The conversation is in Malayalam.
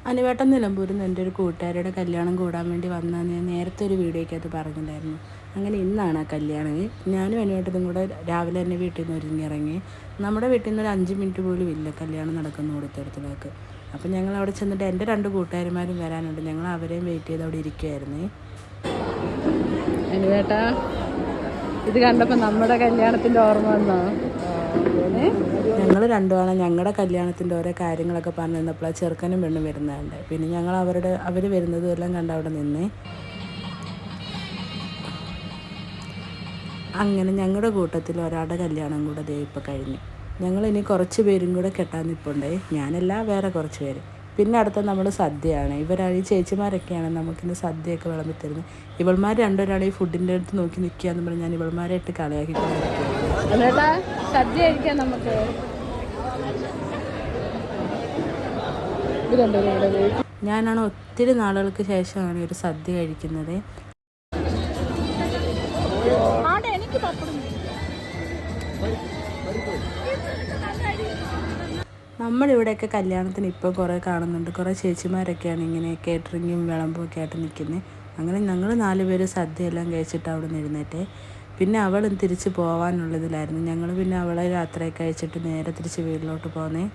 അനുവേട്ടൻ നിലമ്പൂരിൽ നിന്ന് എൻ്റെ ഒരു കൂട്ടുകാരുടെ കല്യാണം കൂടാൻ വേണ്ടി വന്നതെന്ന് ഞാൻ നേരത്തെ ഒരു വീഡിയോയ്ക്കകത്ത് പറഞ്ഞിട്ടുണ്ടായിരുന്നു. അങ്ങനെ ഇന്നാണ് ആ കല്യാണം. ഞാനും അനുവേട്ടനും കൂടെ രാവിലെ തന്നെ വീട്ടിൽ നിന്ന് ഒരുങ്ങിയിറങ്ങി. നമ്മുടെ വീട്ടിൽ നിന്ന് ഒരു 5 മിനിറ്റ് പോലും ഇല്ല കല്യാണം നടക്കുന്ന കൊടുത്തിടത്തിലേക്ക്. അപ്പം ഞങ്ങൾ അവിടെ ചെന്നിട്ട് എൻ്റെ 2 കൂട്ടുകാരിമാരും വരാനുണ്ട്. ഞങ്ങൾ അവരെയും വെയിറ്റ് ചെയ്ത് അവിടെ ഇരിക്കുമായിരുന്നേ. അനുവേട്ടാ, ഇത് കണ്ടപ്പോൾ നമ്മുടെ കല്യാണത്തിൻ്റെ ഓർമ്മ വന്നോ? ഞങ്ങൾ രണ്ടുമാണ് ഞങ്ങളുടെ കല്യാണത്തിൻ്റെ ഓരോ കാര്യങ്ങളൊക്കെ പറഞ്ഞു നിന്നപ്പോൾ ചെറുക്കനും പെണ്ണും വരുന്നതുണ്ട്. പിന്നെ ഞങ്ങൾ അവർ വരുന്നതും എല്ലാം കണ്ട് അവിടെ നിന്നേ. അങ്ങനെ ഞങ്ങളുടെ കൂട്ടത്തിൽ ഒരാളുടെ കല്യാണം കൂടെ ദേ ഇപ്പോൾ കഴിഞ്ഞു. ഞങ്ങളിനി കുറച്ച് പേരും കൂടെ കെട്ടാൻ നിൽപ്പുണ്ടേ. ഞാനല്ല, വേറെ കുറച്ച് പേര്. പിന്നെ അടുത്ത നമ്മൾ സദ്യയാണ്. ഈ ചേച്ചിമാരൊക്കെയാണ് നമുക്കിന്ന് സദ്യയൊക്കെ വിളമ്പി തരുന്നത്. ഇവൾമാർ രണ്ടുപേരാണ് ഈ ഫുഡിൻ്റെ അടുത്ത് നോക്കി നിൽക്കുകയെന്ന് പറഞ്ഞ് ഞാൻ ഇവൾമാരെ ഇട്ട് കളയാക്കിക്കൊണ്ടിരിക്കുകയാണ്. സദ്യ കഴിക്കാൻ നമുക്ക് ഞാനാണ് ഒത്തിരി നാളുകൾക്ക് ശേഷമാണ് ഒരു സദ്യ കഴിക്കുന്നത്. നമ്മളിവിടെയൊക്കെ കല്യാണത്തിന് ഇപ്പോൾ കുറേ കാണുന്നുണ്ട്. കുറേ ചേച്ചിമാരൊക്കെയാണ് ഇങ്ങനെ കേറ്ററിങ്ങും വിളമ്പും ഒക്കെ ആയിട്ട് നിൽക്കുന്നത്. അങ്ങനെ ഞങ്ങൾ 4 പേര് സദ്യയെല്ലാം കഴിച്ചിട്ട് അവിടെ നിന്ന് എഴുന്നേറ്റേ. പിന്നെ അവൾ തിരിച്ച് പോകാനുള്ളതിലായിരുന്നു. ഞങ്ങൾ പിന്നെ അവളെ രാത്രിയൊക്കെ കഴിച്ചിട്ട് നേരെ തിരിച്ച് വീട്ടിലോട്ട് പോന്നേ.